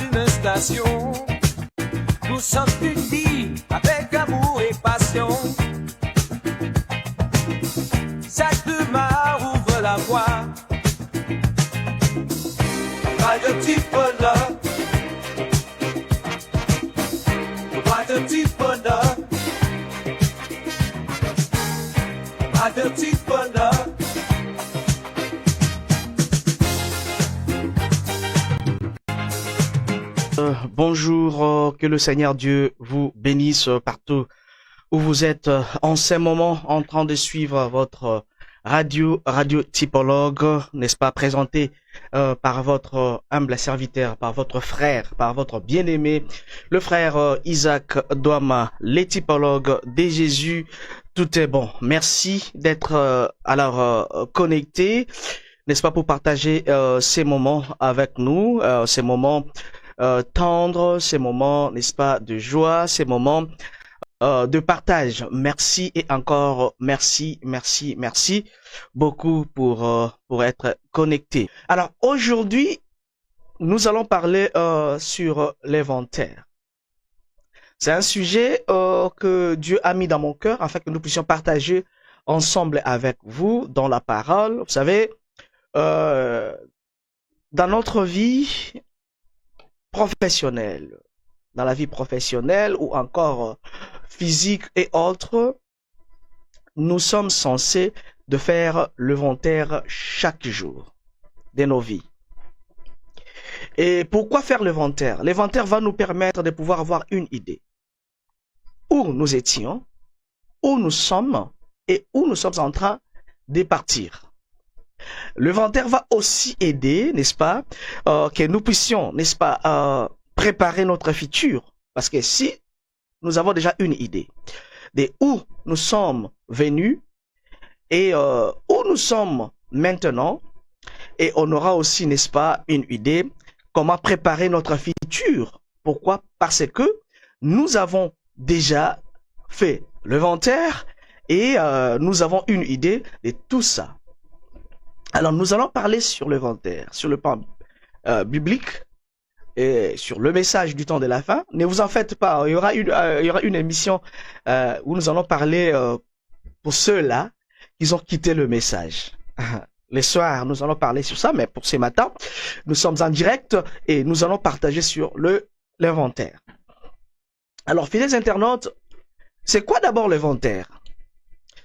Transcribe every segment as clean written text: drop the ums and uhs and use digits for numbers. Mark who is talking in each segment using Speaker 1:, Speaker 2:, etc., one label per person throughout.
Speaker 1: une station. Nous sommes unis avec amour et passion. Cette mare ouvre la voie. Radio Tipona. Radio Tipona. Radio Tipona.
Speaker 2: Bonjour, que le Seigneur Dieu vous bénisse partout où vous êtes en ces moments en train de suivre votre radio Tipologue, n'est-ce pas, présenté par votre humble serviteur, par votre frère, par votre bien-aimé, le frère Isaac Douama, les typologues de Jésus. Tout est bon. Merci d'être connecté, n'est-ce pas, pour partager ces moments avec nous, ces moments tendres, ces moments, n'est-ce pas, de joie, ces moments de partage. Merci et encore merci beaucoup pour être connecté. Alors aujourd'hui, nous allons parler sur l'inventaire. C'est un sujet que Dieu a mis dans mon cœur afin que nous puissions partager ensemble avec vous dans la parole. Vous savez, dans notre vie professionnelle, dans la vie professionnelle ou encore physique et autres, nous sommes censés de faire l'inventaire chaque jour de nos vies. Et pourquoi faire l'inventaire? L'inventaire va nous permettre de pouvoir avoir une idée. Où nous étions, où nous sommes et où nous sommes en train de partir. L'inventaire va aussi aider, n'est-ce pas, que nous puissions, n'est-ce pas, préparer notre futur. Parce que si nous avons déjà une idée de où nous sommes venus et où nous sommes maintenant, et on aura aussi, n'est-ce pas, une idée comment préparer notre futur. Pourquoi? Parce que nous avons déjà fait l'inventaire et nous avons une idée de tout ça. Alors, nous allons parler sur l'inventaire, sur le plan biblique et sur le message du temps de la fin. Ne vous en faites pas, il y aura une émission où nous allons parler pour ceux-là qui ont quitté le message. Les soirs, nous allons parler sur ça, mais pour ce matin, nous sommes en direct et nous allons partager sur l'inventaire. Alors, fidèles internautes, c'est quoi d'abord l'inventaire?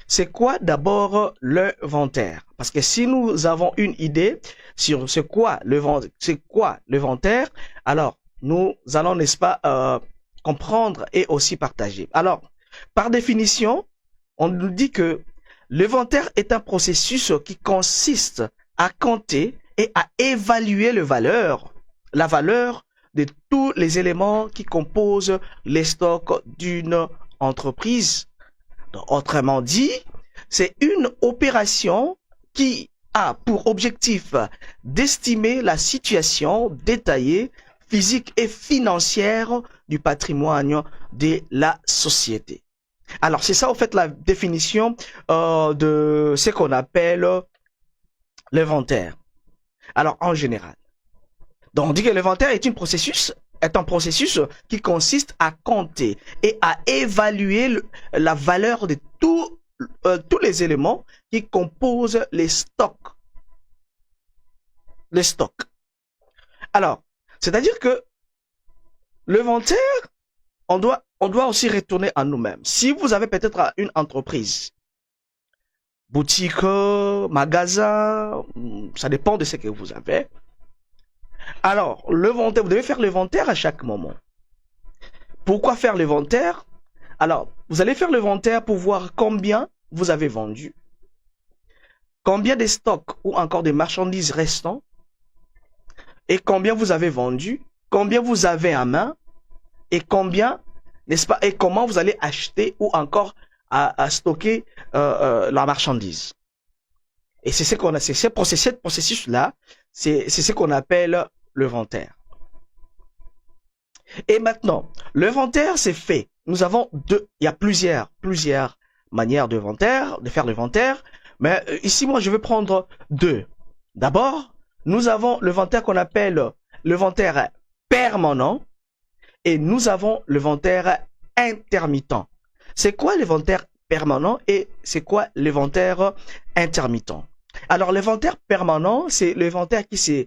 Speaker 2: C'est quoi d'abord l'inventaire? Parce que si nous avons une idée sur c'est quoi l'inventaire, alors nous allons, n'est-ce pas, comprendre et aussi partager. Alors, par définition, on nous dit que l'inventaire est un processus qui consiste à compter et à évaluer la valeur de tous les éléments qui composent les stocks d'une entreprise. Donc, autrement dit, c'est une opération qui a pour objectif d'estimer la situation détaillée, physique et financière du patrimoine de la société. Alors, c'est ça, en fait, la définition de ce qu'on appelle l'inventaire. Alors, en général. Donc, on dit que l'inventaire est un processus qui consiste à compter et à évaluer la valeur de tous les éléments qui composent les stocks. Les stocks. Alors, c'est-à-dire que l'inventaire, on doit aussi retourner à nous-mêmes. Si vous avez peut-être une entreprise, boutique, magasin, ça dépend de ce que vous avez. Alors, l'inventaire, vous devez faire l'inventaire à chaque moment. Pourquoi faire l'inventaire? Alors, vous allez faire l'inventaire pour voir combien vous avez vendu, combien de stocks ou encore de marchandises restants, et combien vous avez vendu, combien vous avez en main, et combien, n'est-ce pas, et comment vous allez acheter ou encore à stocker la marchandise. Et c'est ce qu'on a, c'est ce processus-là, c'est ce qu'on appelle l'inventaire. Et maintenant, l'inventaire, c'est fait. Nous avons il y a plusieurs manières de faire l'inventaire, mais ici, moi, je vais prendre deux. D'abord, nous avons l'inventaire qu'on appelle l'inventaire permanent et nous avons l'inventaire intermittent. C'est quoi l'inventaire permanent et c'est quoi l'inventaire intermittent? Alors, l'inventaire permanent, c'est l'inventaire qui se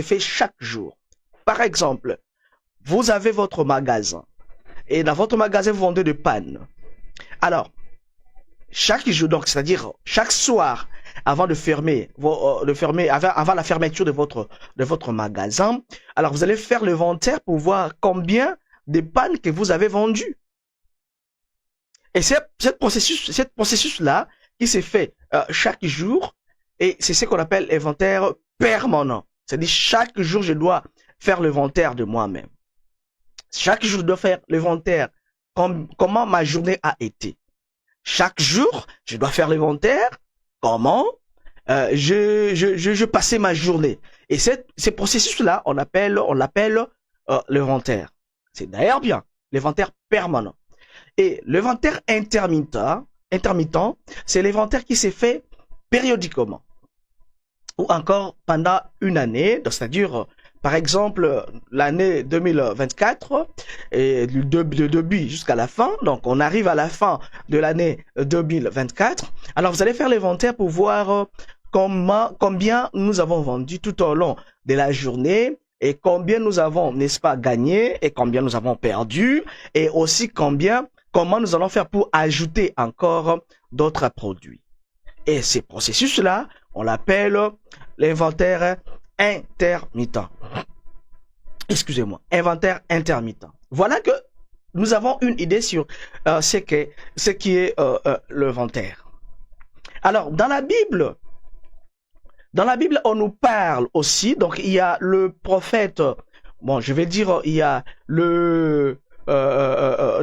Speaker 2: fait chaque jour. Par exemple, vous avez votre magasin et dans votre magasin, vous vendez des pannes. Alors, chaque jour, donc, c'est-à-dire chaque soir, avant de fermer, avant la fermeture de votre magasin, alors vous allez faire l'inventaire pour voir combien de pannes que vous avez vendues. Et c'est ce processus-là qui s'est fait chaque jour et c'est ce qu'on appelle l'inventaire permanent. C'est-à-dire chaque jour, je dois faire l'inventaire de moi-même. Chaque jour, je dois faire l'inventaire comment ma journée a été. Chaque jour, je dois faire l'inventaire comment je passais ma journée. Et ce processus-là, on l'appelle l'inventaire. C'est d'ailleurs bien, l'inventaire permanent. Et l'inventaire intermittent, c'est l'inventaire qui s'est fait périodiquement. Ou encore pendant une année, c'est-à-dire, par exemple, l'année 2024, et du début jusqu'à la fin, donc on arrive à la fin de l'année 2024, alors vous allez faire l'inventaire pour voir combien nous avons vendu tout au long de la journée, et combien nous avons, n'est-ce pas, gagné, et combien nous avons perdu, et aussi comment nous allons faire pour ajouter encore d'autres produits. Et ces processus-là, on l'appelle l'inventaire intermittent. Excusez-moi, inventaire intermittent. Voilà que nous avons une idée sur ce qui est l'inventaire. Alors, dans la Bible, on nous parle aussi, donc il y a le prophète, bon, je vais dire, il y a le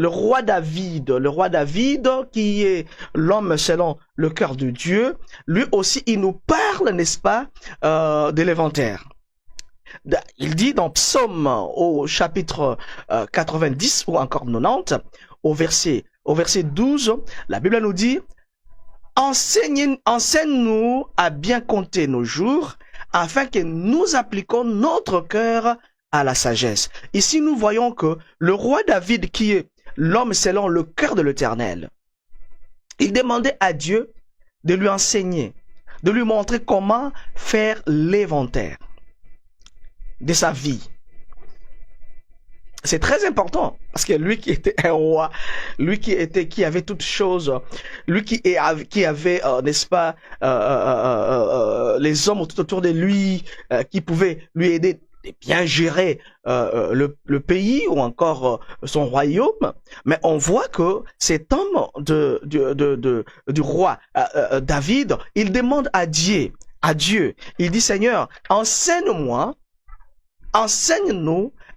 Speaker 2: roi David qui est l'homme selon le cœur de Dieu, lui aussi il nous parle, n'est-ce pas, de l'inventaire. Il dit dans Psaume au chapitre 90 ou encore 90, au verset 12, la Bible nous dit: enseigne-nous à bien compter nos jours, afin que nous appliquions notre cœur à la sagesse. Ici, nous voyons que le roi David, qui est l'homme selon le cœur de l'Éternel, il demandait à Dieu de lui enseigner, de lui montrer comment faire l'inventaire de sa vie. C'est très important parce que lui qui était un roi, lui qui avait toutes choses, lui qui avait, n'est-ce pas, les hommes tout autour de lui qui pouvaient lui aider de bien gérer le pays ou encore son royaume. Mais on voit que cet homme du roi David, il demande à Dieu, il dit: Seigneur, enseigne-nous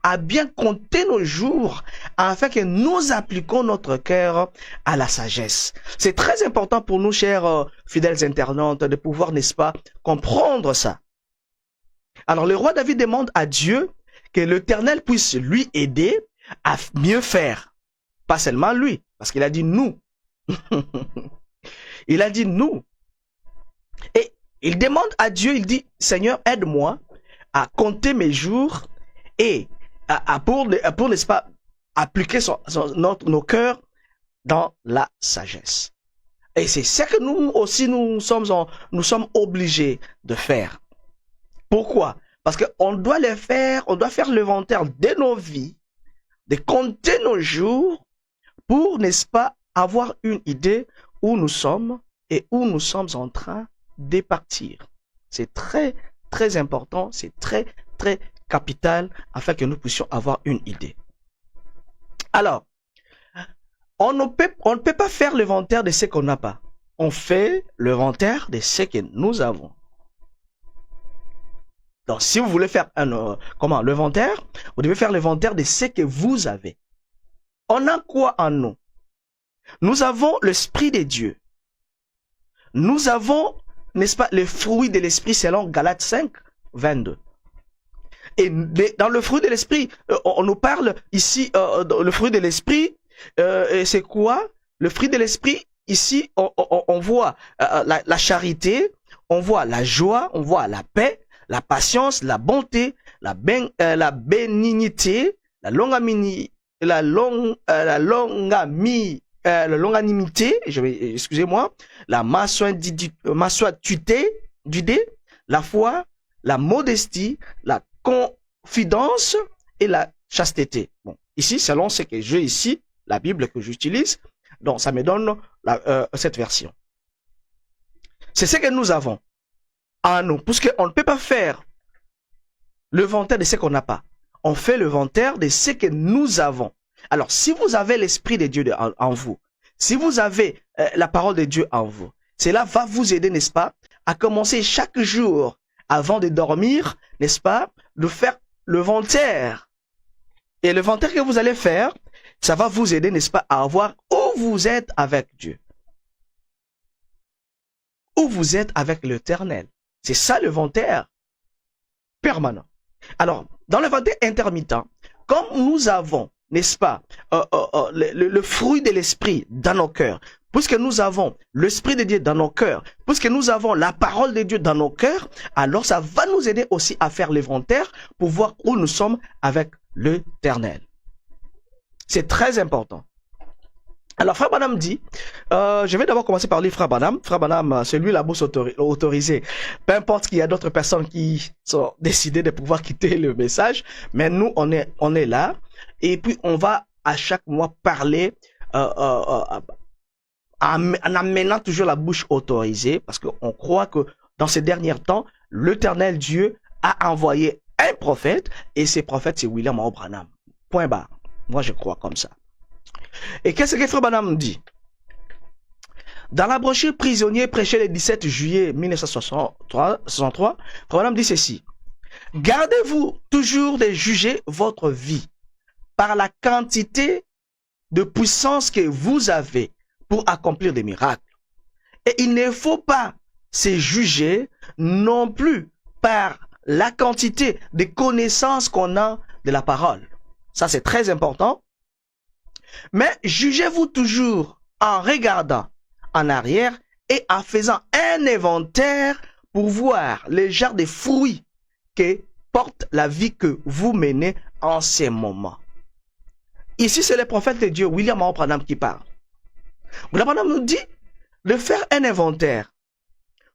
Speaker 2: à bien compter nos jours, afin que nous appliquions notre cœur à la sagesse. C'est très important pour nous, chers fidèles internautes, de pouvoir, n'est-ce pas, comprendre ça. Alors, le roi David demande à Dieu que l'Éternel puisse lui aider à mieux faire. Pas seulement lui, parce qu'il a dit nous. Il a dit nous. Et il demande à Dieu, il dit: Seigneur, aide-moi à compter mes jours et pour n'est-ce pas, appliquer nos cœurs dans la sagesse. Et c'est ce que nous aussi, nous sommes obligés de faire. Pourquoi? Parce qu'on doit faire l'inventaire de nos vies, de compter nos jours pour, n'est-ce pas, avoir une idée où nous sommes et où nous sommes en train de partir. C'est très, très important, c'est très, très capital afin que nous puissions avoir une idée. Alors, on ne peut pas faire l'inventaire de ce qu'on n'a pas. On fait l'inventaire de ce que nous avons. Donc, si vous voulez faire l'inventaire, vous devez faire l'inventaire de ce que vous avez. On a quoi en nous? Nous avons l'Esprit de Dieu. Nous avons, n'est-ce pas, les fruits de l'Esprit selon Galates 5, 22. Et dans le fruit de l'Esprit, on nous parle ici, le fruit de l'Esprit, c'est quoi? Le fruit de l'Esprit, ici, on voit la charité, on voit la joie, on voit la paix, la patience, la bonté, la bénignité, la longanimité, excusez-moi, la mansuétude, la foi, la modestie, la confidence et la chasteté. Bon, ici, selon ce que j'ai ici, la Bible que j'utilise, donc ça me donne cette version. C'est ce que nous avons en nous, puisqu'on ne peut pas faire l'inventaire de ce qu'on n'a pas. On fait l'inventaire de ce que nous avons. Alors, si vous avez l'Esprit de Dieu en vous, si vous avez la parole de Dieu en vous, cela va vous aider, n'est-ce pas, à commencer chaque jour, avant de dormir, n'est-ce pas, de faire l'inventaire. Et l'inventaire que vous allez faire, ça va vous aider, n'est-ce pas, à voir où vous êtes avec Dieu. Où vous êtes avec l'Éternel. C'est ça l'inventaire permanent. Alors, dans l'inventaire intermittent, comme nous avons, n'est-ce pas, le fruit de l'esprit dans nos cœurs, puisque nous avons l'Esprit de Dieu dans nos cœurs, puisque nous avons la parole de Dieu dans nos cœurs, alors ça va nous aider aussi à faire l'inventaire pour voir où nous sommes avec l'Éternel. C'est très important. Alors, Frère Branham dit, je vais d'abord commencer par lire Frère Branham. Frère Branham, c'est lui la bourse autorisée. Peu importe qu'il y a d'autres personnes qui sont décidées de pouvoir quitter le message, mais nous, on est là. Et puis, on va à chaque mois parler en amenant toujours la bouche autorisée, parce qu'on croit que dans ces derniers temps, l'Éternel Dieu a envoyé un prophète, et ce prophète, c'est William Branham. Point barre. Moi, je crois comme ça. Et qu'est-ce que Frère Branham dit? Dans la brochure Prisonnier prêchée le 17 juillet 1963, Frère Branham dit ceci. Gardez-vous toujours de juger votre vie par la quantité de puissance que vous avez pour accomplir des miracles. Et il ne faut pas se juger non plus par la quantité de connaissances qu'on a de la parole. Ça, c'est très important. Mais jugez-vous toujours en regardant en arrière et en faisant un inventaire pour voir les genres de fruits que porte la vie que vous menez en ces moments. Ici, c'est le prophète de Dieu, William Branham, qui parle. William Branham nous dit de faire un inventaire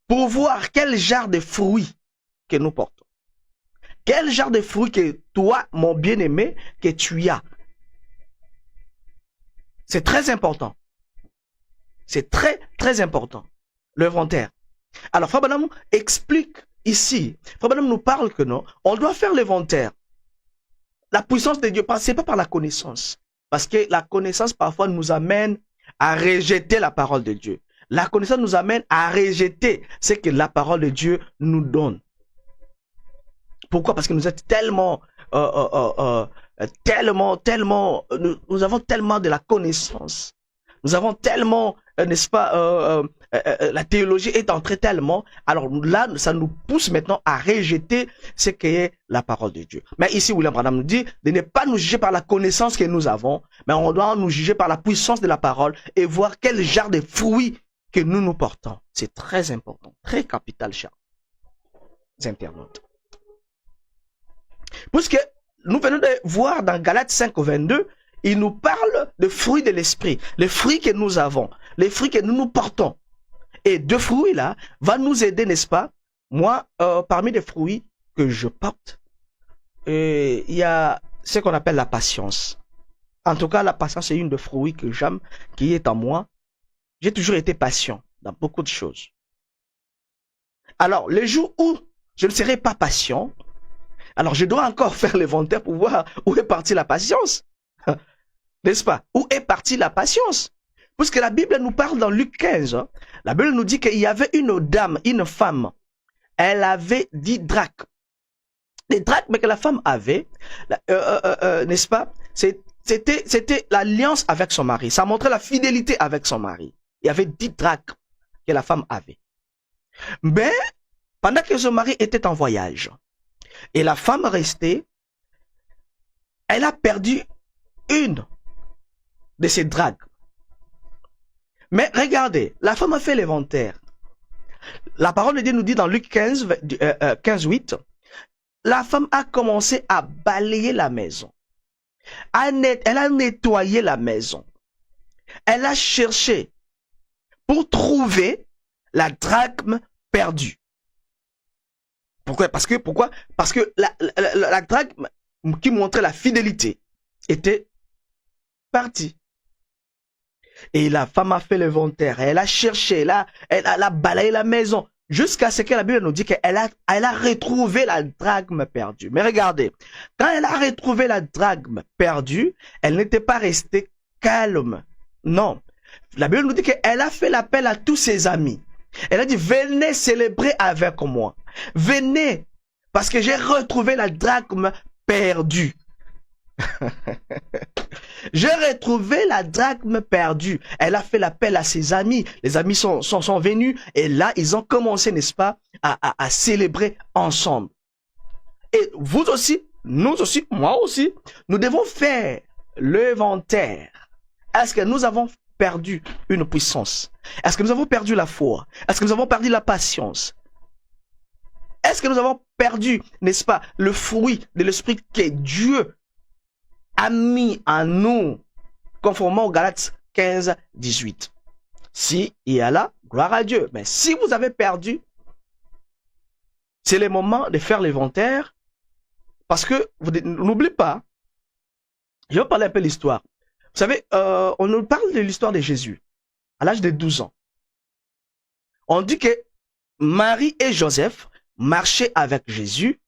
Speaker 2: pour voir quel genre de fruits que nous portons. Quel genre de fruits que toi, mon bien-aimé, que tu as. C'est très important. C'est très, très important. L'inventaire. Alors, Frère Branham explique ici. Frère Branham nous parle que non, on doit faire l'inventaire. La puissance de Dieu, c'est pas par la connaissance. Parce que la connaissance, parfois, nous amène à rejeter la parole de Dieu. La connaissance nous amène à rejeter ce que la parole de Dieu nous donne. Pourquoi? Parce que nous sommes tellement... nous avons tellement de la connaissance. Nous avons tellement, n'est-ce pas, la théologie est entrée tellement. Alors là, ça nous pousse maintenant à rejeter ce qu'est la parole de Dieu. Mais ici, William Branham nous dit de ne pas nous juger par la connaissance que nous avons, mais on doit nous juger par la puissance de la parole et voir quel genre de fruits que nous portons. C'est très important, très capital, chers internautes. Puisque nous venons de voir dans Galates 5, 22, il nous parle de fruits de l'esprit, les fruits que nous avons, les fruits que nous portons. Et deux fruits là vont nous aider, n'est-ce pas? Moi, parmi les fruits que je porte, il y a ce qu'on appelle la patience. En tout cas, la patience est une des fruits que j'aime, qui est en moi. J'ai toujours été patient dans beaucoup de choses. Alors, le jour où je ne serai pas patient, alors je dois encore faire l'inventaire pour voir où est partie la patience. N'est-ce pas? Où est partie la patience? Puisque la Bible nous parle dans Luc 15, hein, la Bible nous dit qu'il y avait une dame, une femme, elle avait 10 drachmes. Les drachmes que la femme avait, n'est-ce pas? C'était l'alliance avec son mari. Ça montrait la fidélité avec son mari. Il y avait 10 drachmes que la femme avait. Mais, pendant que son mari était en voyage, et la femme restait, elle a perdu une de ses drachmes. Mais regardez, la femme a fait l'inventaire. La parole de Dieu nous dit dans Luc 15, 8, la femme a commencé à balayer la maison. Elle a nettoyé la maison. Elle a cherché pour trouver la drachme perdue. Pourquoi? Parce que la drachme qui montrait la fidélité était partie. Et la femme a fait l'inventaire, elle a cherché, elle a balayé la maison, jusqu'à ce que la Bible nous dit qu'elle a retrouvé la drachme perdue. Mais regardez, quand elle a retrouvé la drachme perdue, elle n'était pas restée calme. Non. La Bible nous dit qu'elle a fait l'appel à tous ses amis. Elle a dit, venez célébrer avec moi. Venez, parce que j'ai retrouvé la drachme perdue. J'ai retrouvé la drachme perdue. Elle a fait l'appel à ses amis. Les amis sont venus et là, ils ont commencé, n'est-ce pas, à célébrer ensemble. Et vous aussi, nous aussi, moi aussi, nous devons faire l'inventaire. Est-ce que nous avons perdu une puissance? Est-ce que nous avons perdu la foi? Est-ce que nous avons perdu la patience? Est-ce que nous avons perdu, n'est-ce pas, le fruit de l'esprit que Dieu a mis en nous, conformément aux Galates 15, 18. Si il y a là, gloire à Dieu. Mais si vous avez perdu, c'est le moment de faire l'inventaire. Parce que, n'oubliez pas, je vais parler un peu de l'histoire. Vous savez, on nous parle de l'histoire de Jésus, à l'âge de 12 ans. On dit que Marie et Joseph marchaient avec Jésus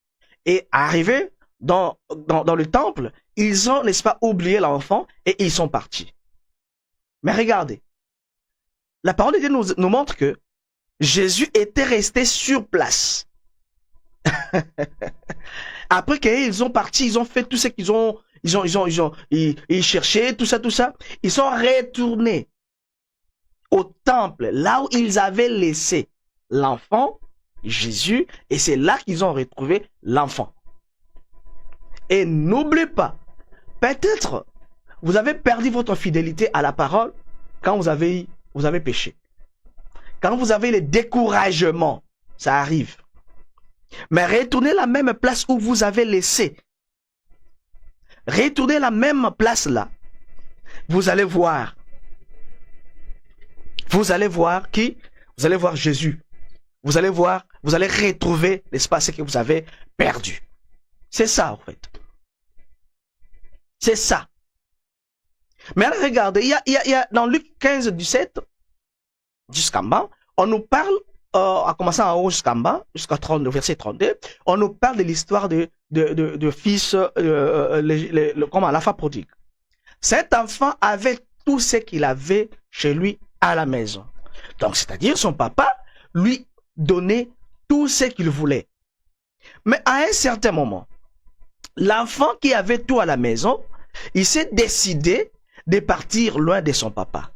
Speaker 2: et arrivaient dans le temple, ils ont, n'est-ce pas, oublié l'enfant et ils sont partis. Mais regardez, la parole de Dieu nous montre que Jésus était resté sur place. Après qu'ils ont parti, ils ont fait tout ce qu'ils ont, ils cherchaient, tout ça. Ils sont retournés au temple, là où ils avaient laissé l'enfant, Jésus, et c'est là qu'ils ont retrouvé l'enfant. Et n'oubliez pas, peut-être vous avez perdu votre fidélité à la parole quand vous avez péché. Quand vous avez le découragement, ça arrive. Mais retournez à la même place où vous avez laissé. Retournez à la même place là. Vous allez voir. Vous allez voir qui? Vous allez voir Jésus. Vous allez voir, vous allez retrouver l'espace que vous avez perdu. C'est ça, en fait. C'est ça. Mais regardez, il y a dans Luc 15, 17, jusqu'en bas, on nous parle, en commençant en haut jusqu'en bas, jusqu'à verset 32, on nous parle de l'histoire de fils, comment, l'enfant prodigue. Cet enfant avait tout ce qu'il avait chez lui à la maison. Donc, c'est-à-dire son papa lui donnait tout ce qu'il voulait. Mais à un certain moment, l'enfant qui avait tout à la maison, il s'est décidé de partir loin de son papa.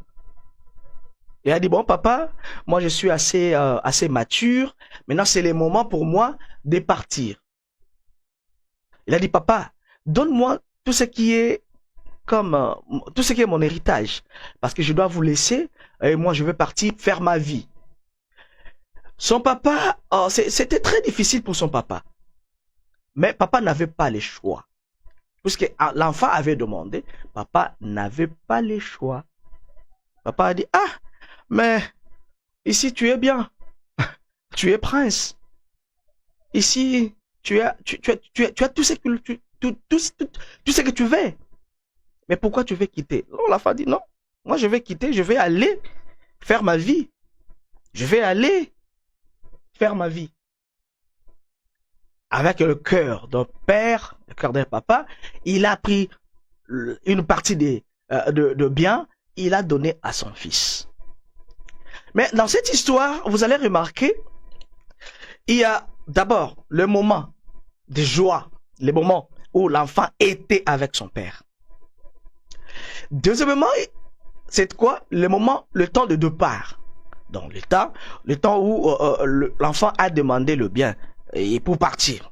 Speaker 2: Il a dit, bon papa, moi je suis assez mature, maintenant c'est le moment pour moi de partir. Il a dit, papa, donne-moi tout ce qui est comme, tout ce qui est mon héritage, parce que je dois vous laisser, et moi je veux partir faire ma vie. Son papa, c'était très difficile pour son papa. Mais papa n'avait pas le choix. Puisque l'enfant avait demandé, papa n'avait pas le choix. Papa a dit, ah, mais ici tu es bien. Tu es prince. Ici, tu as tout ce que tu veux. Mais pourquoi tu veux quitter? Non, l'enfant dit, non, moi je vais quitter, je vais aller faire ma vie. Je vais aller faire ma vie. Avec le cœur d'un père, le cœur d'un papa, il a pris une partie de biens, il a donné à son fils. Mais dans cette histoire, vous allez remarquer, il y a d'abord le moment de joie, le moment où l'enfant était avec son père. Deuxièmement, c'est quoi? Le moment, le temps de départ. Donc le temps où l'enfant a demandé le bien et pour partir.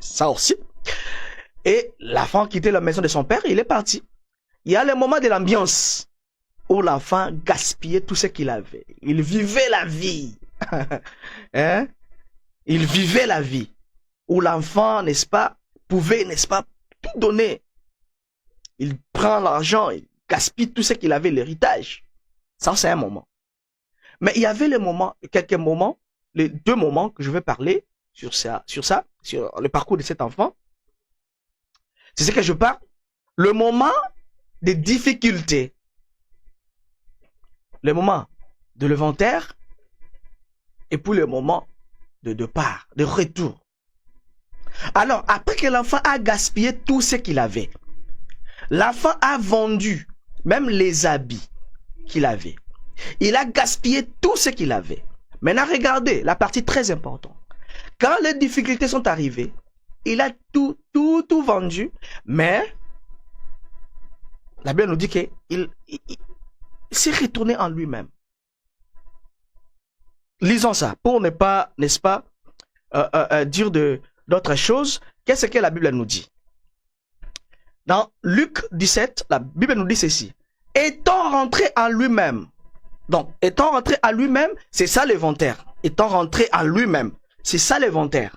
Speaker 2: Ça aussi. Et l'enfant quittait la maison de son père, il est parti. Il y a le moment de l'ambiance où l'enfant gaspillait tout ce qu'il avait. Il vivait la vie. Hein? Il vivait la vie où l'enfant, n'est-ce pas, pouvait, n'est-ce pas, tout donner. Il prend l'argent, il gaspille tout ce qu'il avait, l'héritage. Ça, c'est un moment. Mais il y avait les moments, quelques moments, les 2 moments que je vais parler sur le parcours de cet enfant. C'est ce que je parle. Le moment des difficultés. Le moment de l'inventaire. Et puis le moment de départ, de retour. Alors, après que l'enfant a gaspillé tout ce qu'il avait, l'enfant a vendu même les habits qu'il avait. Il a gaspillé tout ce qu'il avait. Maintenant, regardez la partie très importante. Quand les difficultés sont arrivées, il a tout vendu, mais la Bible nous dit qu'il s'est retourné en lui-même. Lisons ça pour ne pas, n'est-ce pas, dire d'autres choses. Qu'est-ce que la Bible nous dit? Dans Luc 17, la Bible nous dit ceci. Étant rentré en lui-même. Donc, étant rentré en lui-même, c'est ça l'inventaire. Étant rentré en lui-même, c'est ça l'inventaire.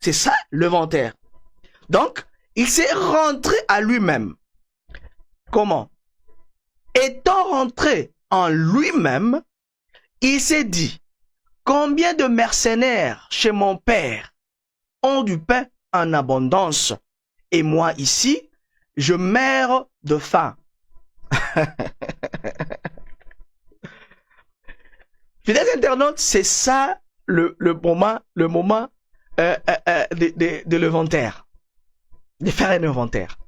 Speaker 2: C'est ça l'inventaire. Donc, il s'est rentré à lui-même. Comment? Étant rentré en lui-même, il s'est dit, combien de mercenaires chez mon père ont du pain en abondance et moi ici, je meurs de faim. Fidèles internautes, c'est ça le moment de l'inventaire, de faire un inventaire.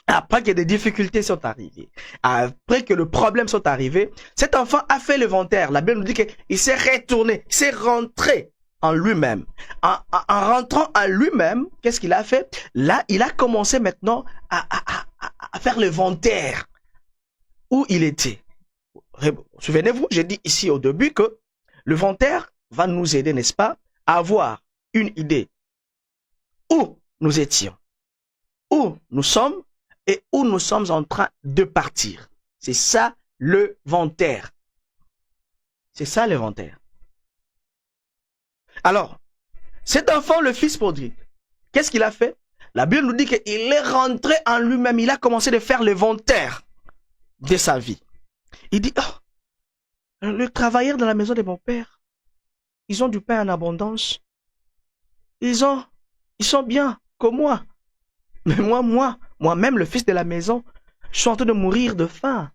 Speaker 2: Après que des difficultés sont arrivées, après que le problème sont arrivés, cet enfant a fait l'inventaire. La Bible nous dit qu'il s'est retourné, il s'est rentré en lui-même. En rentrant en lui-même, qu'est-ce qu'il a fait? Là, il a commencé maintenant à faire l'inventaire où il était. Souvenez-vous, j'ai dit ici au début que l'inventaire va nous aider, n'est-ce pas, à avoir une idée où nous étions, où nous sommes et où nous sommes en train de partir. C'est ça l'inventaire. C'est ça l'inventaire. Alors, cet enfant, le fils prodigue, qu'est-ce qu'il a fait? La Bible nous dit qu'il est rentré en lui-même. Il a commencé de faire l'inventaire de sa vie. Il dit, oh, le travailleur dans la maison de mon père, ils ont du pain en abondance. Ils sont bien comme moi. Mais moi-même, le fils de la maison, je suis en train de mourir de faim.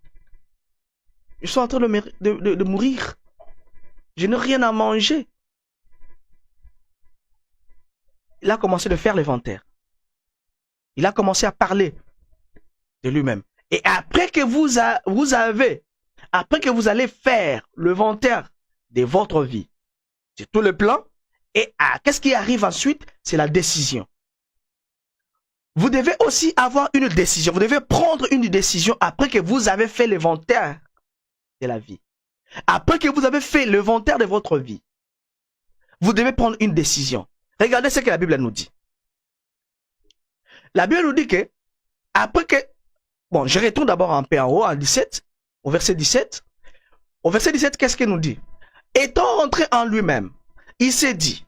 Speaker 2: Je suis en train de mourir. Je n'ai rien à manger. Il a commencé de faire l'inventaire. Il a commencé à parler de lui-même. Et après que après que vous allez faire l'inventaire de votre vie, c'est tout le plan. Et qu'est-ce qui arrive ensuite? C'est la décision. Vous devez aussi avoir une décision. Vous devez prendre une décision après que vous avez fait l'inventaire de la vie. Après que vous avez fait l'inventaire de votre vie, vous devez prendre une décision. Regardez ce que la Bible nous dit. La Bible nous dit que, après que, bon, je retourne d'abord un peu en haut, au verset 17. Au verset 17, qu'est-ce qu'il nous dit? Étant rentré en lui-même, il s'est dit,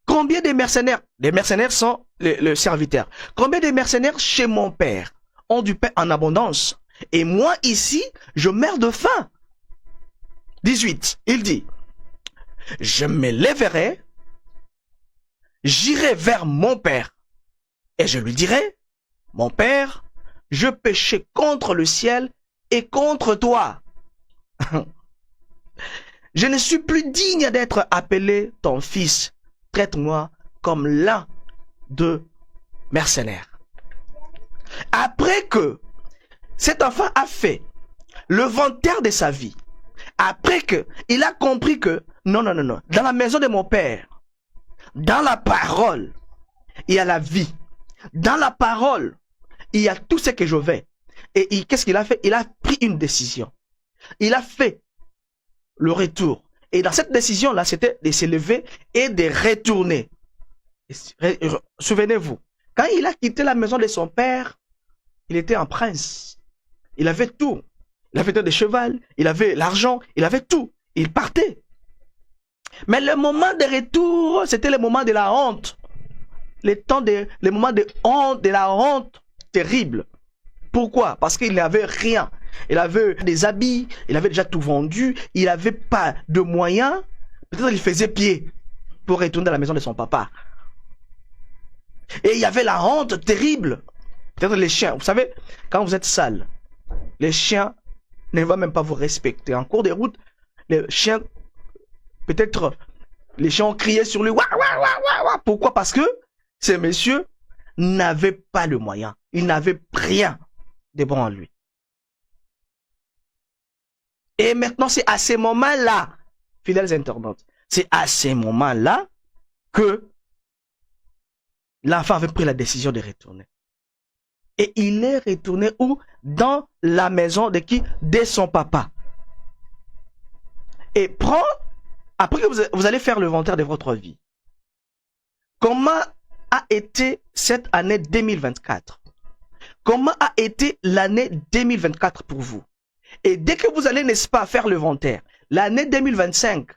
Speaker 2: combien de mercenaires, les mercenaires sont le serviteur, combien de mercenaires chez mon père ont du pain en abondance, et moi ici, je meurs de faim. 18, il dit, je me lèverai, j'irai vers mon père, et je lui dirai, mon père, je péchai contre le ciel et contre toi. Je ne suis plus digne d'être appelé ton fils. Traite-moi comme l'un de mercenaires. Après que cet enfant a fait l'inventaire de sa vie, après que il a compris que non, dans la maison de mon père, dans la parole, il y a la vie. Dans la parole, il y a tout ce que je veux. Et qu'est-ce qu'il a fait? Il a pris une décision. Il a fait le retour. Et dans cette décision-là, c'était de se lever et de retourner. Souvenez-vous, quand il a quitté la maison de son père, il était un prince. Il avait tout. Il avait des chevaux, il avait l'argent, il avait tout. Il partait. Mais le moment de retour, c'était le moment de la honte. Les moments de honte, de la honte terrible. Pourquoi? Parce qu'il n'avait rien. Il avait des habits, il avait déjà tout vendu, il n'avait pas de moyens. Peut-être qu'il faisait pied pour retourner à la maison de son papa. Et il y avait la honte terrible. Peut-être les chiens. Vous savez, quand vous êtes sale, les chiens ne vont même pas vous respecter. En cours de route, les chiens, peut-être, les chiens ont crié sur lui. Wah, wah, wah, wah, wah. Pourquoi? Parce que ces messieurs n'avaient pas le moyen. Ils n'avaient rien de bon en lui. Et maintenant, c'est à ces moments-là, fidèles internautes, c'est à ces moments-là que l'enfant avait pris la décision de retourner. Et il est retourné où? Dans la maison de qui? De son papa. Et après que vous allez faire l'inventaire de votre vie. Comment a été cette année 2024? Comment a été l'année 2024 pour vous? Et dès que vous allez, n'est-ce pas, faire l'inventaire, l'année 2025,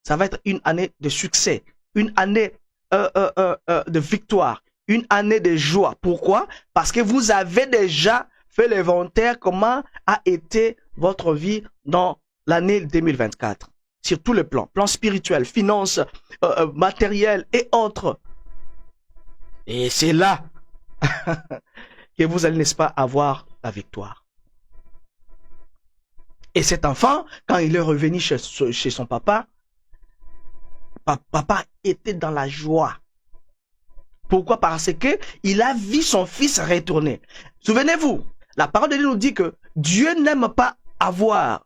Speaker 2: ça va être une année de succès, une année de victoire, une année de joie. Pourquoi? Parce que vous avez déjà fait l'inventaire, comment a été votre vie dans l'année 2024. Sur tous les plans, plan spirituel, finances, matériel et autres. Et c'est là que vous allez, n'est-ce pas, avoir la victoire. Et cet enfant, quand il est revenu chez son papa, papa était dans la joie. Pourquoi? Parce que il a vu son fils retourner. Souvenez-vous, la parole de Dieu nous dit que Dieu n'aime pas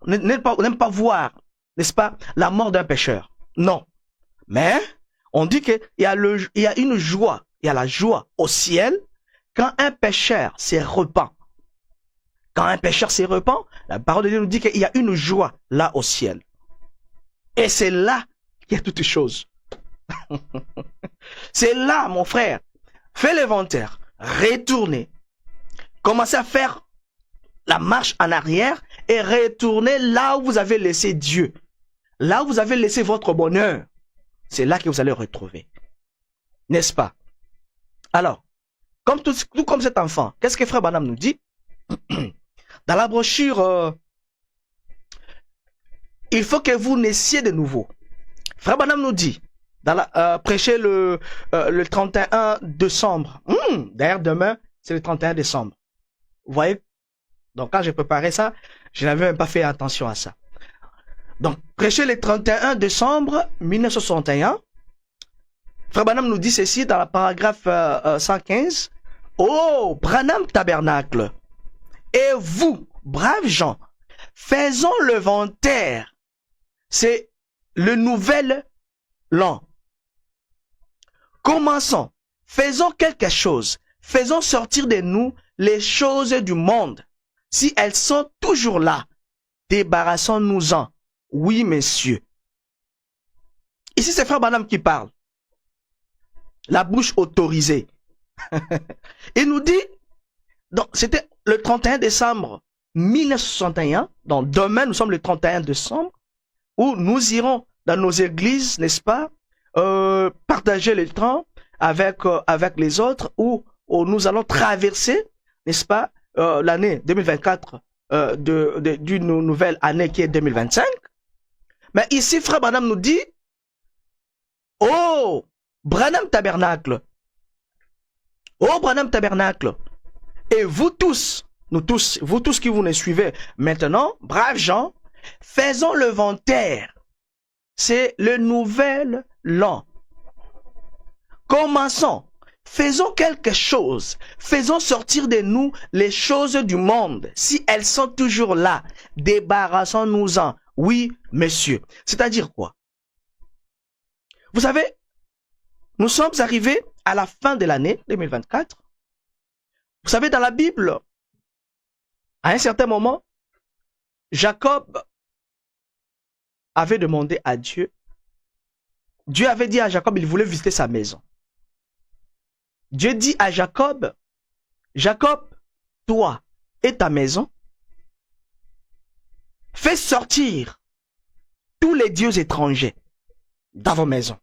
Speaker 2: n'aime pas voir, n'est-ce pas, la mort d'un pécheur. Non. Mais on dit qu'il y a une joie, il y a la joie au ciel quand un pécheur se repent. Quand un pécheur se repent, la parole de Dieu nous dit qu'il y a une joie là au ciel. Et c'est là qu'il y a toutes choses. C'est là, mon frère. Fais l'inventaire. Retournez. Commencez à faire la marche en arrière et retournez là où vous avez laissé Dieu. Là où vous avez laissé votre bonheur. C'est là que vous allez retrouver. N'est-ce pas? Alors, tout comme cet enfant, qu'est-ce que Frère Branham nous dit? Dans la brochure, il faut que vous naissiez de nouveau. Frère Branham nous dit, prêcher le 31 décembre. D'ailleurs, demain, c'est le 31 décembre. Vous voyez? Donc, quand j'ai préparé ça, je n'avais même pas fait attention à ça. Donc, prêcher le 31 décembre 1961. Frère Branham nous dit ceci dans la paragraphe 115. Oh, Branham Tabernacle. Et vous, braves gens, faisons l'inventaire. C'est le nouvel l'an. Commençons. Faisons quelque chose. Faisons sortir de nous les choses du monde. Si elles sont toujours là, débarrassons-nous-en. Oui, messieurs. Ici, c'est Frère Branham qui parle. La bouche autorisée. Il nous dit, donc c'était le 31 décembre 1961. Donc demain, nous sommes le 31 décembre, où nous irons dans nos églises, n'est-ce pas, partager le temps avec les autres, où nous allons traverser, n'est-ce pas, l'année 2024 d'une nouvelle année qui est 2025. Mais ici, Frère Branham nous dit, oh, Branham Tabernacle, oh, Branham Tabernacle, et vous tous, vous tous qui vous nous suivez maintenant, braves gens, faisons l'inventaire. C'est le nouvel an. Commençons. Faisons quelque chose. Faisons sortir de nous les choses du monde. Si elles sont toujours là, débarrassons-nous-en. Oui, monsieur. C'est-à-dire quoi? Vous savez, nous sommes arrivés à la fin de l'année 2024. Vous savez, dans la Bible, à un certain moment, Jacob avait demandé à Dieu. Dieu avait dit à Jacob, il voulait visiter sa maison. Dieu dit à Jacob, Jacob, toi et ta maison, fais sortir tous les dieux étrangers. dans vos maisons.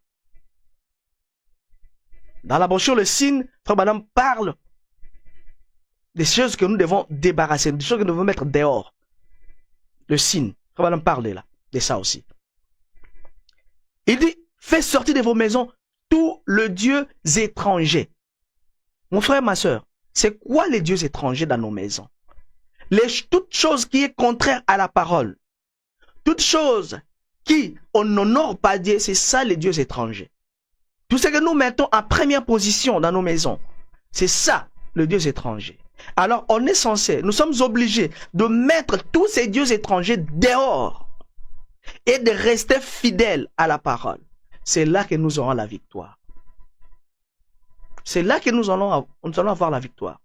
Speaker 2: Dans la brochure, le signe, Frère Branham parle des choses que nous devons débarrasser, des choses que nous devons mettre dehors. Le signe, Frère Branham parle là, de ça aussi. Il dit, faites sortir de vos maisons tous les dieux étrangers. Mon frère, ma soeur, c'est quoi les dieux étrangers dans nos maisons? Toute chose qui est contraire à la parole, toute chose qui on n'honore pas Dieu, c'est ça les dieux étrangers. Tout ce que nous mettons en première position dans nos maisons, c'est ça le dieu étranger. Alors on est censé, nous sommes obligés de mettre tous ces dieux étrangers dehors et de rester fidèles à la parole. C'est là que nous aurons la victoire. C'est là que nous allons avoir la victoire.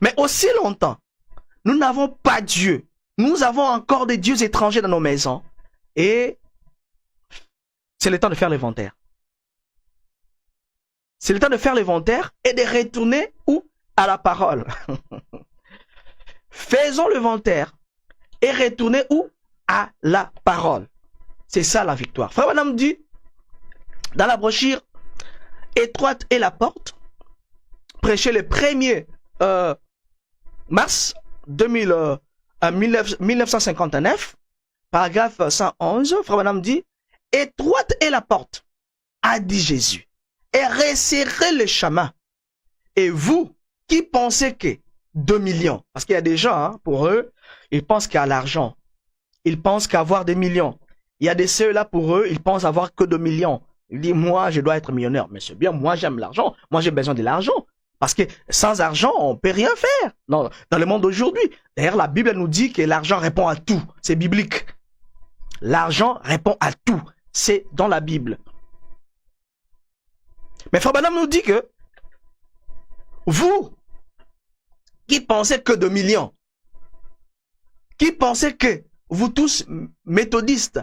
Speaker 2: Mais aussi longtemps, nous n'avons pas Dieu. Nous avons encore des dieux étrangers dans nos maisons. Et c'est le temps de faire l'inventaire. C'est le temps de faire l'inventaire et de retourner où? À la parole. Faisons l'inventaire et retourner où? À la parole. C'est ça la victoire. Frère Branham dit, dans la brochure, étroite est la porte, prêché le 1er mars 1959, paragraphe 111, Frère Branham dit, étroite est la porte, a dit Jésus, et resserrez le chemin. Et vous qui pensez que 2 millions, parce qu'il y a des gens, hein, pour eux, ils pensent qu'il y a l'argent, ils pensent qu'avoir des millions. Il y a des ceux-là pour eux, ils pensent avoir que 2 millions. Ils disent, moi, je dois être millionnaire. Mais c'est bien, moi, j'aime l'argent. Moi, j'ai besoin de l'argent. Parce que sans argent, on ne peut rien faire dans le monde d'aujourd'hui. D'ailleurs, la Bible nous dit que l'argent répond à tout. C'est biblique. L'argent répond à tout. C'est dans la Bible. Mais Frère Branham nous dit que vous, qui pensez que 2 millions, qui pensez que vous tous, méthodistes,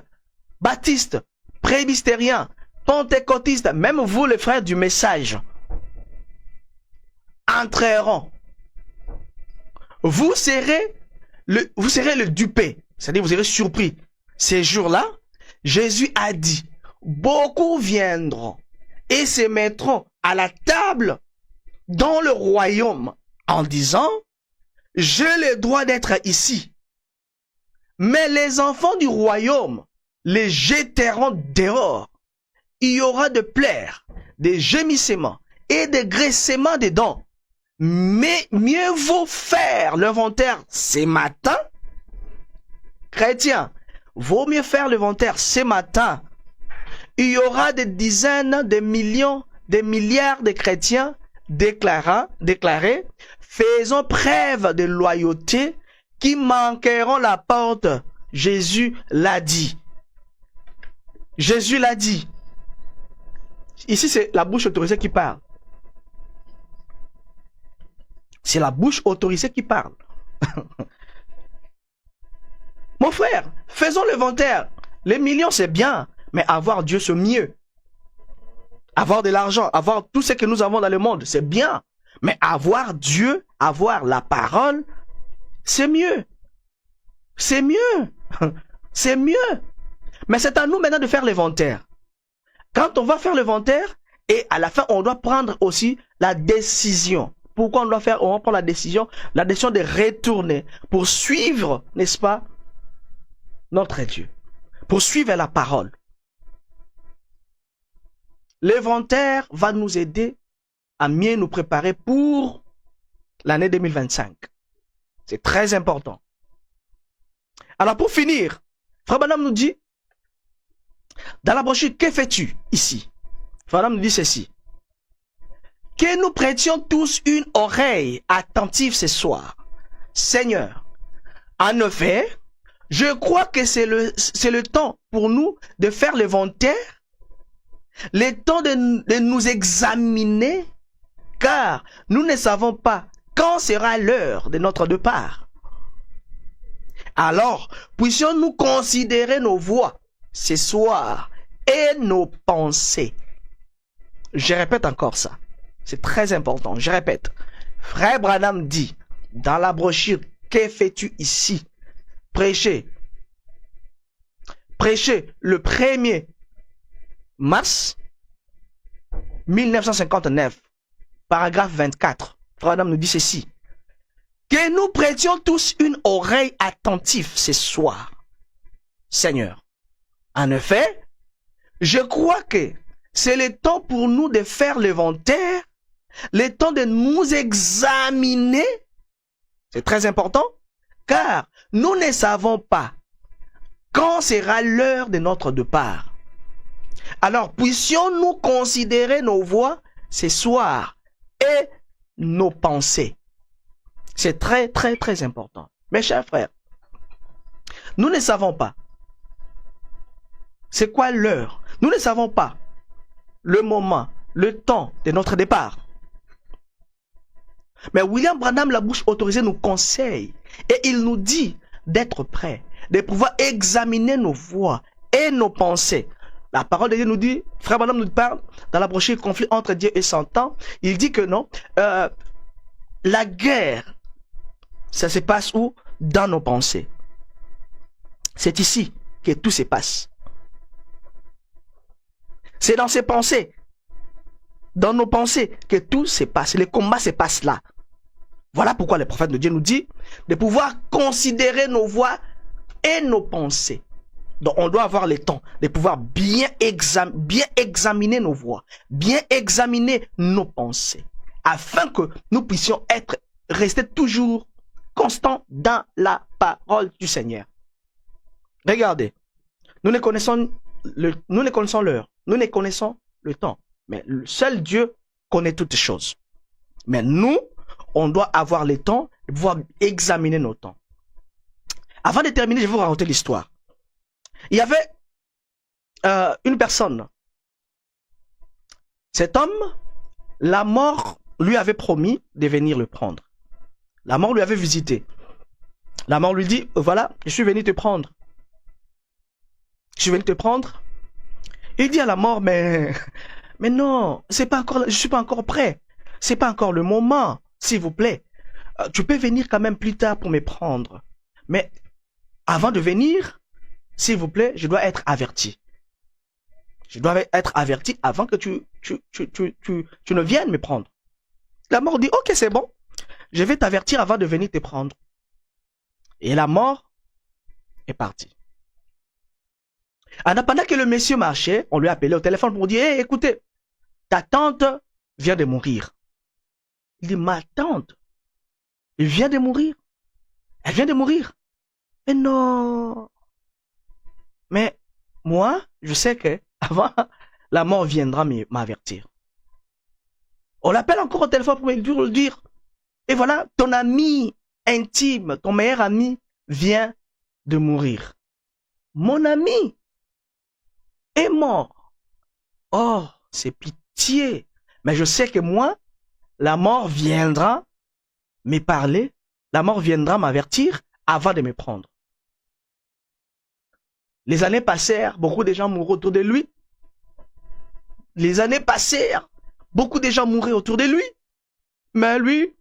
Speaker 2: baptistes, presbytériens, pentecôtistes, même vous les frères du message, entreront. Vous serez le dupé, c'est-à-dire vous serez surpris. Ces jours-là, Jésus a dit, beaucoup viendront et se mettront à la table dans le royaume en disant, j'ai le droit d'être ici. Mais les enfants du royaume les jetteront dehors. Il y aura de pleurs, des gémissements et des graissements des dents. Mais mieux vaut faire l'inventaire ce matin. Chrétiens, vaut mieux faire l'inventaire ce matin. Il y aura des dizaines de millions, des milliards de chrétiens déclarés, faisant preuve de loyauté, qui manqueront la porte. Jésus l'a dit. Jésus l'a dit. Ici, c'est la bouche autorisée qui parle. C'est la bouche autorisée qui parle. Mon frère, faisons l'inventaire. Les millions, c'est bien, mais avoir Dieu, c'est mieux. Avoir de l'argent, avoir tout ce que nous avons dans le monde, c'est bien. Mais avoir Dieu, avoir la parole, c'est mieux. C'est mieux. C'est mieux. Mais c'est à nous maintenant de faire l'inventaire. Quand on va faire l'inventaire, et à la fin, on doit prendre aussi la décision. Pourquoi on doit prendre la décision de retourner pour suivre, n'est-ce pas, notre Dieu, pour suivre la parole. L'inventaire va nous aider à mieux nous préparer pour l'année 2025. C'est très important. Alors pour finir, Frère Branham nous dit, dans la brochure, que fais-tu ici? Frère Branham nous dit ceci. Que nous prêtions tous une oreille attentive ce soir. Seigneur, en effet, je crois que c'est le temps pour nous de faire l'inventaire, le temps de nous examiner, car nous ne savons pas quand sera l'heure de notre départ. Alors, puissions-nous considérer nos voies ce soir et nos pensées. Je répète encore ça. C'est très important. Je répète. Frère Branham dit dans la brochure, que fais-tu ici? Prêcher. Prêcher le 1er mars 1959, paragraphe 24, Frère Branham nous dit ceci. Que nous prêtions tous une oreille attentive ce soir, Seigneur. En effet, je crois que c'est le temps pour nous de faire l'inventaire, le temps de nous examiner. C'est très important, car nous ne savons pas quand sera l'heure de notre départ. Alors, puissions-nous considérer nos voix ce soir et nos pensées. C'est très, très, très important. Mes chers frères, nous ne savons pas c'est quoi l'heure. Nous ne savons pas le moment, le temps de notre départ. Mais William Branham, la bouche autorisée, nous conseille et il nous dit d'être prêts, de pouvoir examiner nos voix et nos pensées. La parole de Dieu nous dit, Frère Branham nous parle dans la brochure Conflit entre Dieu et Satan, il dit que non, la guerre, ça se passe où? Dans nos pensées. C'est ici que tout se passe. C'est dans ces pensées, dans nos pensées, que tout se passe. Les combats se passent là. Voilà pourquoi le prophète de Dieu nous dit de pouvoir considérer nos voix et nos pensées. Donc on doit avoir le temps de pouvoir bien examiner nos voix, bien examiner nos pensées, afin que nous puissions rester toujours constants dans la parole du Seigneur. Regardez, nous ne connaissons l'heure, nous ne connaissons le temps, mais seul Dieu connaît toutes choses. Mais nous, on doit avoir le temps de pouvoir examiner nos temps. Avant de terminer, je vais vous raconter l'histoire. Il y avait une personne. Cet homme, la mort lui avait promis de venir le prendre. La mort lui avait visité. La mort lui dit, voilà, je suis venu te prendre. Je suis venu te prendre. Il dit à la mort, mais non, c'est pas encore, je suis pas encore prêt. C'est pas encore le moment, s'il vous plaît. Tu peux venir quand même plus tard pour me prendre. Mais avant de venir, s'il vous plaît, je dois être averti. Je dois être averti avant que tu ne viennes me prendre. La mort dit, ok, c'est bon. Je vais t'avertir avant de venir te prendre. Et la mort est partie. Pendant que le monsieur marchait, on lui a appelé au téléphone pour dire, hey, écoutez, ta tante vient de mourir. Il dit, ma tante, elle vient de mourir. Elle vient de mourir. Mais non. Mais moi, je sais que avant, la mort viendra m'avertir. On l'appelle encore au téléphone pour lui dire, et voilà, ton ami intime, ton meilleur ami vient de mourir. Mon ami est mort. Oh, c'est pitié. Mais je sais que moi, la mort viendra me parler, la mort viendra m'avertir avant de me prendre. Les années passèrent, beaucoup de gens mourraient autour de lui. Les années passèrent, beaucoup de gens mouraient autour de lui. Mais lui,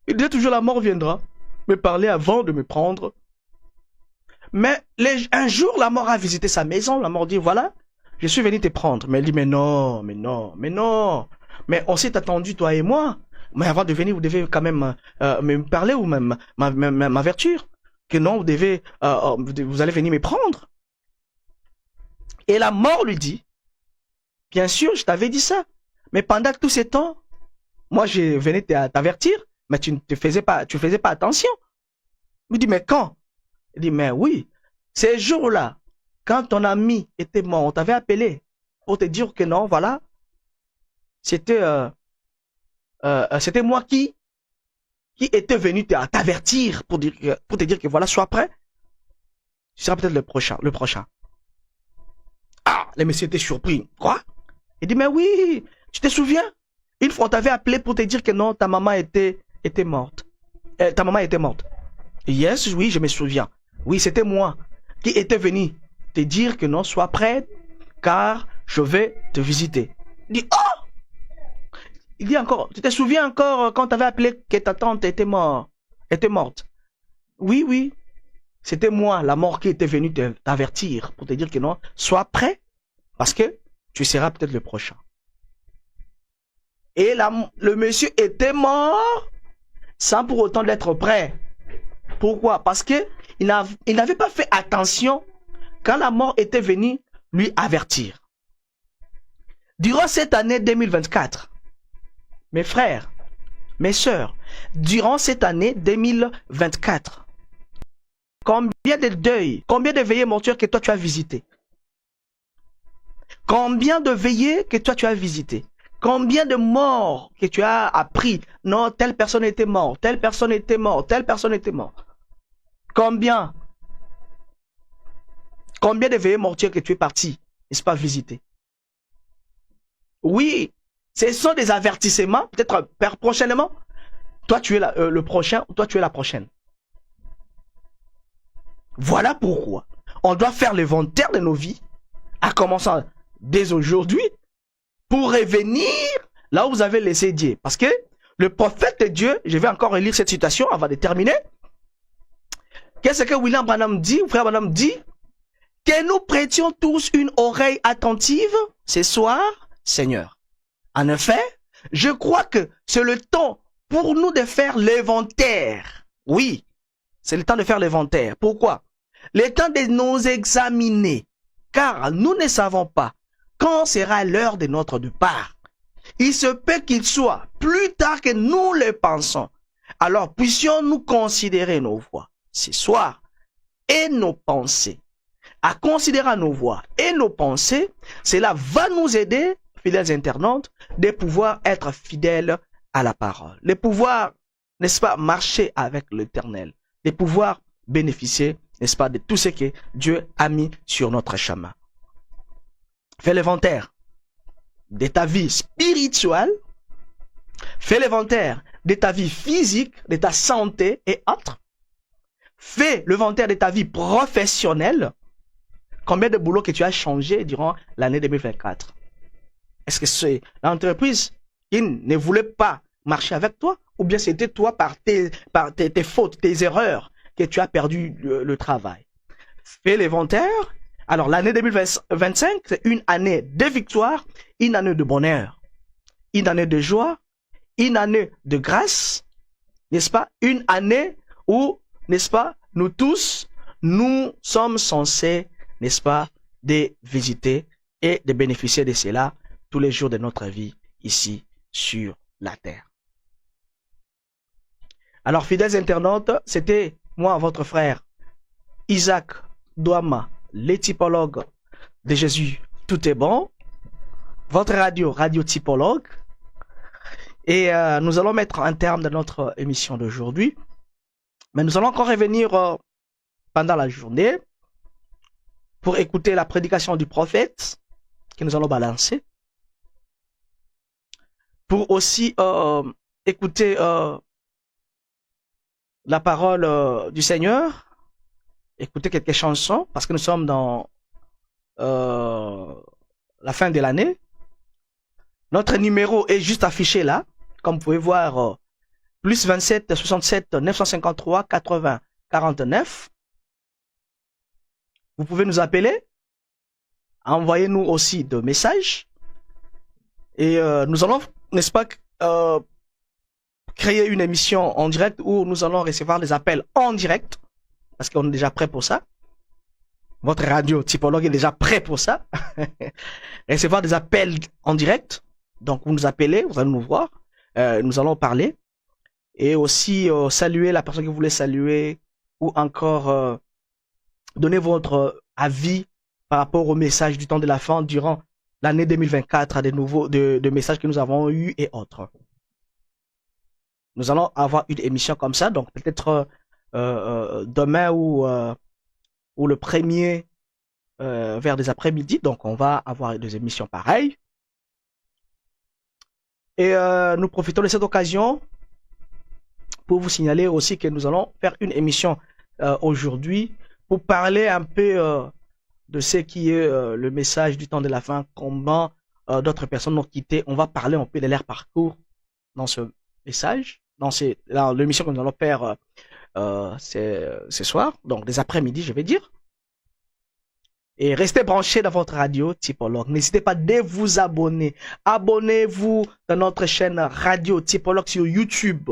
Speaker 2: il disait toujours la mort viendra me parler avant de me prendre. Mais un jour, la mort a visité sa maison. La mort dit, voilà, je suis venu te prendre. Mais il dit, mais non. Mais on s'est attendu, toi et moi. Mais avant de venir, vous devez quand même me parler ou même m'avertir. Que non, vous allez venir me prendre. Et la mort lui dit, bien sûr, je t'avais dit ça. Mais pendant tout ce temps, moi, je venais t'avertir, mais tu ne faisais pas attention. Il me dit, mais quand? Il dit, mais oui, ces jours-là, quand ton ami était mort, on t'avait appelé pour te dire que non, voilà, c'était moi qui était venu t'avertir pour te dire que voilà, sois prêt. Tu seras peut-être le prochain. Ah, le monsieur était surpris. Quoi? Il dit, mais oui, tu te souviens? Une fois, on t'avait appelé pour te dire que non, ta maman était morte. Ta maman était morte. Yes, oui, je me souviens. Oui, c'était moi qui était venu te dire que non, sois prête, car je vais te visiter. Il dit, oh! Il dit encore, tu te souviens encore quand t'avais appelé que ta tante était morte? Oui. C'était moi, la mort qui était venue t'avertir pour te dire que non, sois prêt, parce que tu seras peut-être le prochain. Et là, le monsieur était mort sans pour autant l'être prêt. Pourquoi? Parce que il n'avait pas fait attention quand la mort était venue lui avertir. Durant cette année 2024, mes frères, mes sœurs, durant cette année 2024, combien de deuils, combien de veillées mortuaires que toi tu as visité? Combien de veillées que toi tu as visité? Combien de morts que tu as appris? Non, telle personne était morte, telle personne était morte, telle personne était morte. Combien? Combien de veillées mortuaires que tu es parti, n'est-ce pas, visiter? Oui, ce sont des avertissements, peut-être prochainement, toi tu es le prochain, ou toi tu es la prochaine. Voilà pourquoi on doit faire l'inventaire de nos vies, à commencer dès aujourd'hui, pour revenir là où vous avez laissé Dieu. Parce que le prophète de Dieu, je vais encore relire cette citation avant de terminer. Qu'est-ce que William Branham dit, frère Branham dit? Que nous prêtions tous une oreille attentive ce soir, Seigneur. En effet, je crois que c'est le temps pour nous de faire l'inventaire. Oui, c'est le temps de faire l'inventaire. Pourquoi? Le temps de nous examiner. Car nous ne savons pas quand sera l'heure de notre départ. Il se peut qu'il soit plus tard que nous le pensons. Alors puissions-nous considérer nos voies ce soir et nos pensées. À considérer nos voies et nos pensées, cela va nous aider, fidèles internautes, de pouvoir être fidèles à la parole. De pouvoir, n'est-ce pas, marcher avec l'Éternel. De pouvoir bénéficier, n'est-ce pas, de tout ce que Dieu a mis sur notre chemin. Fais l'inventaire de ta vie spirituelle. Fais l'inventaire de ta vie physique, de ta santé et autres. Fais l'inventaire de ta vie professionnelle. Combien de boulot que tu as changé durant l'année 2024? Est-ce que c'est l'entreprise qui ne voulait pas marcher avec toi? Ou bien c'était toi par tes fautes, tes erreurs que tu as perdu le travail? Fais l'inventaire. Alors l'année 2025, c'est une année de victoire, une année de bonheur, une année de joie, une année de grâce, n'est-ce pas? Une année où, n'est-ce pas, nous tous, nous sommes censés, n'est-ce pas, de visiter et de bénéficier de cela tous les jours de notre vie ici sur la terre. Alors, fidèles internautes, c'était moi, votre frère, Isaac Douama, les typologues de Jésus. Tout est bon. Votre radio, Radio Typologue. Et nous allons mettre un terme de notre émission d'aujourd'hui. Mais nous allons encore revenir pendant la journée pour écouter la prédication du prophète que nous allons balancer. Pour aussi écouter la parole du Seigneur, écouter quelques chansons, parce que nous sommes dans la fin de l'année. Notre numéro est juste affiché là, comme vous pouvez voir, plus 27 67 953 80 49. Vous pouvez nous appeler, envoyez-nous aussi des messages, et nous allons, n'est-ce pas, créer une émission en direct où nous allons recevoir des appels en direct, parce qu'on est déjà prêt pour ça. Votre radio typologue est déjà prêt pour ça. Recevoir des appels en direct. Donc vous nous appelez, vous allez nous voir, nous allons parler. Et aussi saluer la personne que vous voulez saluer, ou encore donner votre avis par rapport au message du temps de la fin durant l'année 2024, à des nouveaux de messages que nous avons eus et autres. Nous allons avoir une émission comme ça, donc peut-être demain ou le premier vers des après-midi. Donc on va avoir des émissions pareilles. Et nous profitons de cette occasion pour vous signaler aussi que nous allons faire une émission aujourd'hui pour parler un peu de ce qui est le message du temps de la fin, comment d'autres personnes ont quitté. On va parler un peu de leur parcours dans ce message, dans l'émission que nous allons faire ce soir, donc des après-midi, je vais dire. Et restez branchés dans votre radio Tipologue. N'hésitez pas de vous abonner. Abonnez-vous dans notre chaîne Radio Tipologue sur YouTube.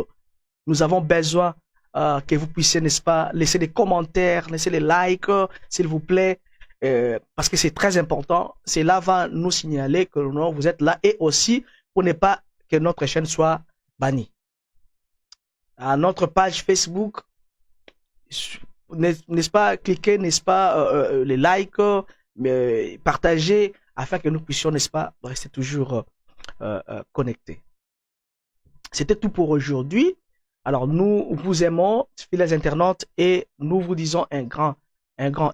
Speaker 2: Nous avons besoin que vous puissiez, n'est-ce pas, laisser des commentaires, laisser des likes, s'il vous plaît, parce que c'est très important. Cela va nous signaler que non, vous êtes là et aussi pour ne pas que notre chaîne soit bannie. À notre page Facebook, n'est-ce pas, cliquez, n'est-ce pas, les likes, partagez, afin que nous puissions, n'est-ce pas, rester toujours connectés. C'était tout pour aujourd'hui. Alors, nous vous aimons, fidèles internautes, et nous vous disons un grand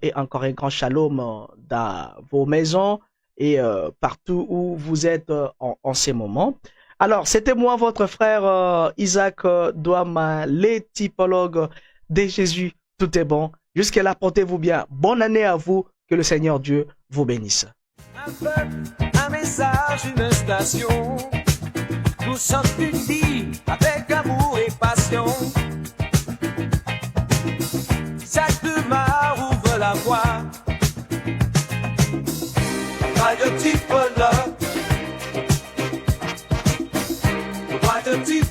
Speaker 2: et encore un grand shalom dans vos maisons et partout où vous êtes en ces moments. Alors, c'était moi, votre frère Isaac Douama, les typologues de Jésus. Tout est bon. Jusqu'à là, portez-vous bien. Bonne année à vous. Que le Seigneur Dieu vous bénisse.
Speaker 1: Un peuple, un message, une station. Nous sommes unis avec amour et passion. Chaque demain ouvre la voie. Radio Tipologue. Radio Tipologue.